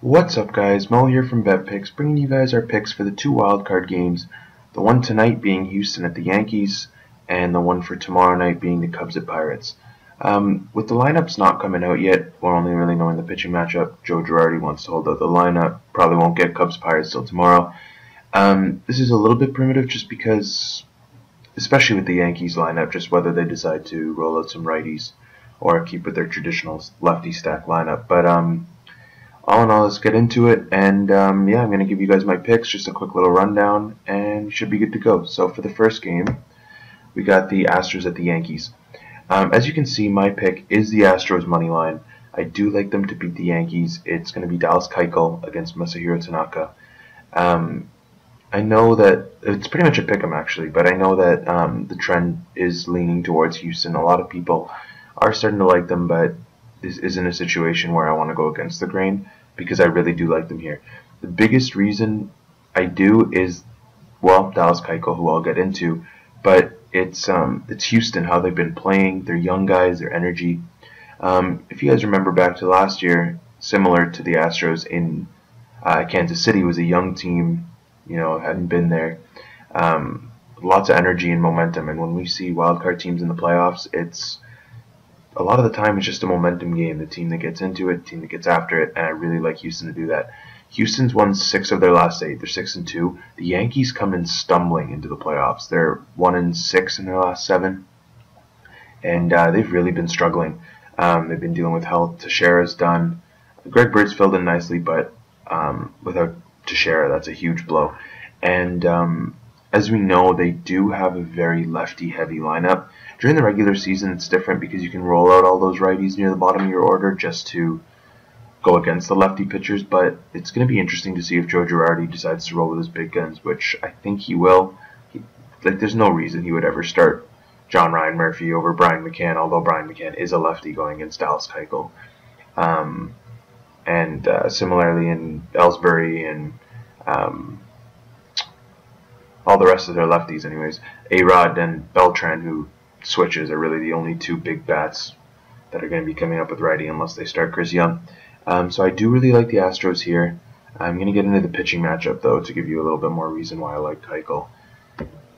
What's up, guys? Mo here from BetPicks, bringing you guys our picks for the two wildcard games. The one tonight being Houston at the Yankees, and the one for tomorrow night being the Cubs at Pirates. With the lineups not coming out yet, we're only really knowing the pitching matchup. Joe Girardi wants to hold out the lineup. Probably won't get Cubs Pirates till tomorrow. This is a little bit primitive just because, especially with the Yankees lineup, just whether they decide to roll out some righties or keep with their traditional lefty stack lineup. But all in all, let's get into it. And yeah, I'm going to give you guys my picks, just a quick little rundown, and you should be good to go. So for the first game, we got the Astros at the Yankees. As you can see, my pick is the Astros money line. I do like them to beat the Yankees. It's going to be Dallas Keuchel against Masahiro Tanaka. I know that it's pretty much a pick 'em actually, but I know that the trend is leaning towards Houston. A lot of people are starting to like them, but this isn't a situation where I want to go against the grain because I really do like them here. The biggest reason I do is, well, Dallas Keuchel, who I'll get into, but it's Houston, how they've been playing, their young guys, their energy. If you guys remember back to last year, similar to the Astros in Kansas City, was a young team, hadn't been there. Lots of energy and momentum, and when we see wildcard teams in the playoffs, a lot of the time it's just a momentum game. The team that gets into it, the team that gets after it, and I really like Houston to do that. Houston's won 6 of their last 8. They're 6-2. The Yankees come in stumbling into the playoffs. They're 1-6 in their last 7, and they've really been struggling. They've been dealing with health. Teixeira's done. Greg Bird's filled in nicely, but without Teixeira, that's a huge blow. And as we know, they do have a very lefty-heavy lineup. During the regular season, it's different because you can roll out all those righties near the bottom of your order just to go against the lefty pitchers, but it's going to be interesting to see if Joe Girardi decides to roll with his big guns, which I think he will. There's no reason he would ever start John Ryan Murphy over Brian McCann, although Brian McCann is a lefty going against Dallas Keuchel. And similarly in Ellsbury and all the rest of their lefties anyways. A-Rod and Beltran, who switches, are really the only 2 big bats that are going to be coming up with righty unless they start Chris Young. So I do really like the Astros here. I'm going to get into the pitching matchup, though, to give you a little bit more reason why I like Keuchel.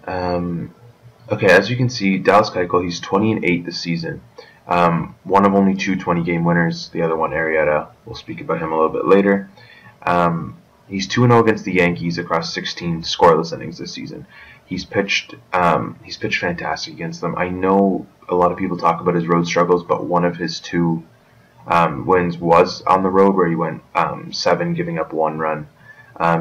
Okay, as you can see, Dallas Keuchel, he's 20-8 this season. One of only 2 20-game winners. The other one, Arrieta. We'll speak about him a little bit later. He's 2-0 against the Yankees across 16 scoreless innings this season. He's pitched fantastic against them. I know a lot of people talk about his road struggles, but one of his 2 wins was on the road where he went 7, giving up 1 run.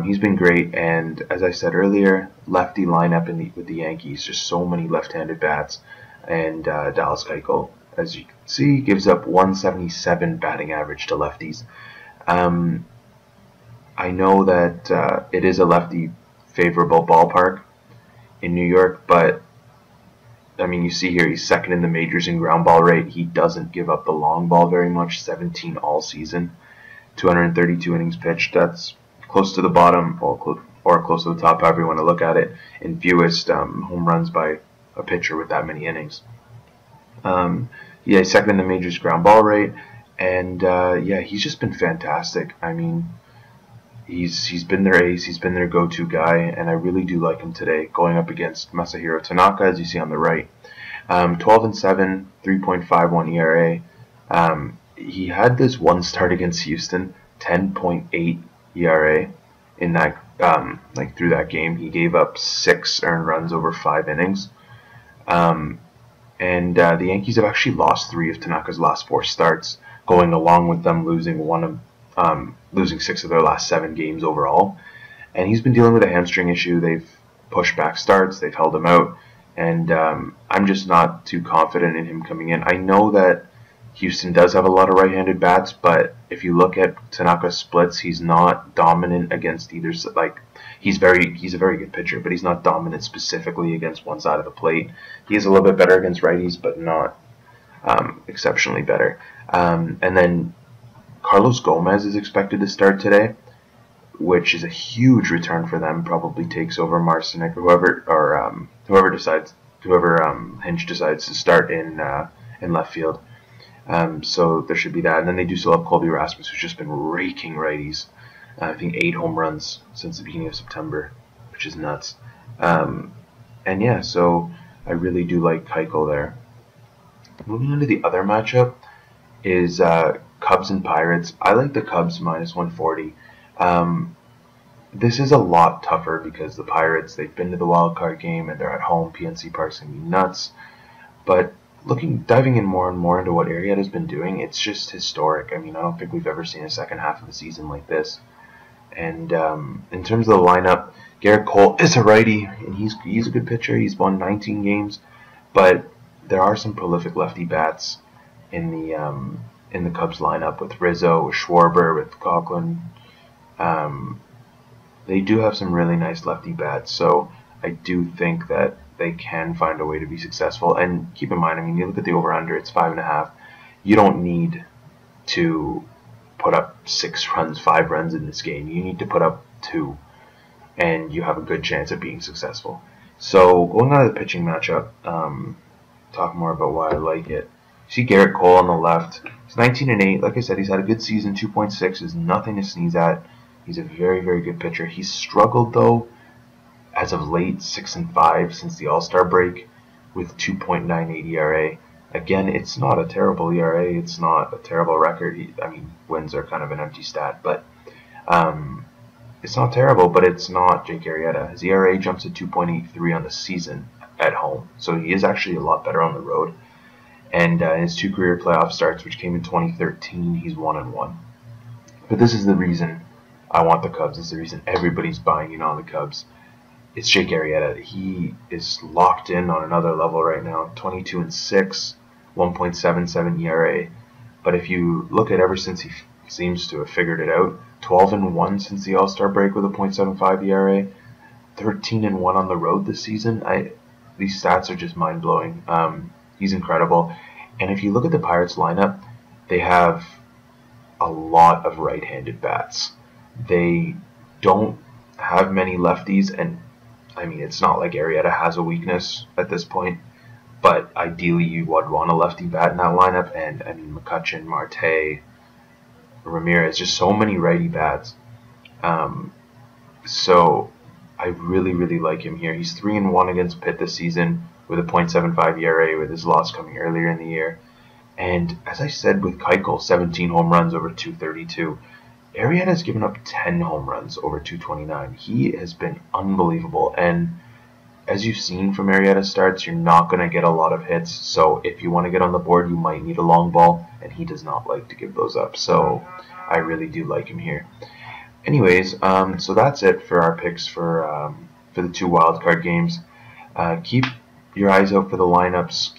He's been great, and as I said earlier, lefty lineup with the Yankees, just so many left-handed bats, and Dallas Keuchel, as you can see, gives up 177 batting average to lefties. I know that it is a lefty favorable ballpark in New York, but I mean, you see here he's 2nd in the majors in ground ball rate. He doesn't give up the long ball very much, 17 all season, 232 innings pitched. That's close to the bottom or close to the top, however you want to look at it, in fewest home runs by a pitcher with that many innings. Yeah, he's 2nd in the majors ground ball rate, and yeah, he's just been fantastic. I mean, he's been their ace, he's been their go-to guy, and I really do like him today, going up against Masahiro Tanaka, as you see on the right. 12-7, 3.51 ERA. He had this one start against Houston, 10.8 ERA in that, through that game. He gave up 6 earned runs over 5 innings. And the Yankees have actually lost 3 of Tanaka's last 4 starts, going along with them losing 6 of their last 7 games overall. And he's been dealing with a hamstring issue. They've pushed back starts, they've held him out, and I'm just not too confident in him coming in. I know that Houston does have a lot of right-handed bats, but if you look at Tanaka's splits, he's not dominant against either. He's a very good pitcher, but he's not dominant specifically against one side of the plate. He is a little bit better against righties, but not exceptionally better. And then Carlos Gomez is expected to start today, which is a huge return for them. Probably takes over Marcinek or whoever Hinch decides to start in left field. So there should be that. And then they do still have Colby Rasmus, who's just been raking righties. I think 8 home runs since the beginning of September, which is nuts. And yeah, so I really do like Keuchel there. Moving on to the other matchup is Cubs and Pirates. I like the Cubs minus 140. This is a lot tougher because the Pirates, they've been to the Wildcard game and they're at home. PNC Park's going to be nuts. But diving in more and more into what Arrieta's been doing, it's just historic. I mean, I don't think we've ever seen a second half of the season like this. And in terms of the lineup, Garrett Cole is a righty, and he's a good pitcher. He's won 19 games, but there are some prolific lefty bats in the Cubs lineup with Rizzo, with Schwarber, with Coughlin. They do have some really nice lefty bats, so I do think that they can find a way to be successful. And keep in mind, I mean, you look at the over-under, it's 5.5. You don't need to put up 5 runs in this game. You need to put up 2, and you have a good chance of being successful. So going on to the pitching matchup, talk more about why I like it. You see Garrett Cole on the left. He's 19-8. Like I said, he's had a good season. 2.6 is nothing to sneeze at. He's a very, very good pitcher. He's struggled, though, as of late, 6-5 since the All-Star break with 2.98 ERA. Again, it's not a terrible ERA. It's not a terrible record. Wins are kind of an empty stat, but it's not terrible, but it's not Jake Arrieta. His ERA jumps to 2.83 on the season at home, so he is actually a lot better on the road. And in his 2 career playoff starts, which came in 2013, he's 1-1. But this is the reason I want the Cubs. This is the reason everybody's buying in on the Cubs. It's Jake Arrieta. He is locked in on another level right now. 22-6, 1.77 ERA. But if you look at ever since he seems to have figured it out, 12-1 since the All-Star break with a .75 ERA, 13-1 on the road this season. These stats are just mind-blowing. He's incredible. And if you look at the Pirates lineup, they have a lot of right-handed bats. They don't have many lefties, and I mean, it's not like Arrieta has a weakness at this point, but ideally you would want a lefty bat in that lineup, and I mean, McCutchen, Marte, Ramirez, just so many righty bats. So I really, really like him here. He's 3-1 against Pitt this season with a .75 ERA, with his loss coming earlier in the year. And as I said with Keuchel, 17 home runs over 232. Arrieta has given up 10 home runs over 229. He has been unbelievable. And as you've seen from Arrieta's starts, you're not going to get a lot of hits. So if you want to get on the board, you might need a long ball. And he does not like to give those up. So I really do like him here. Anyways, so that's it for our picks for the 2 wildcard games. Keep your eyes out for the lineups.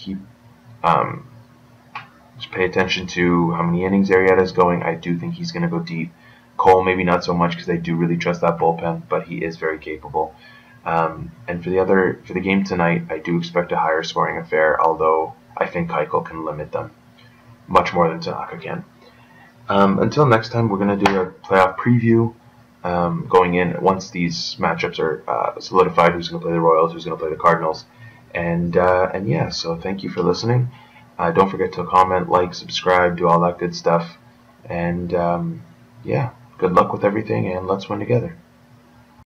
Just pay attention to how many innings Arrieta is going. I do think he's going to go deep. Cole, maybe not so much because I do really trust that bullpen, but he is very capable. And for the game tonight, I do expect a higher scoring affair, although I think Keuchel can limit them much more than Tanaka can. Until next time, we're going to do a playoff preview going in once these matchups are solidified. Who's going to play the Royals? Who's going to play the Cardinals? And yeah, so thank you for listening. Don't forget to comment, like, subscribe, do all that good stuff. And yeah, good luck with everything, and let's win together.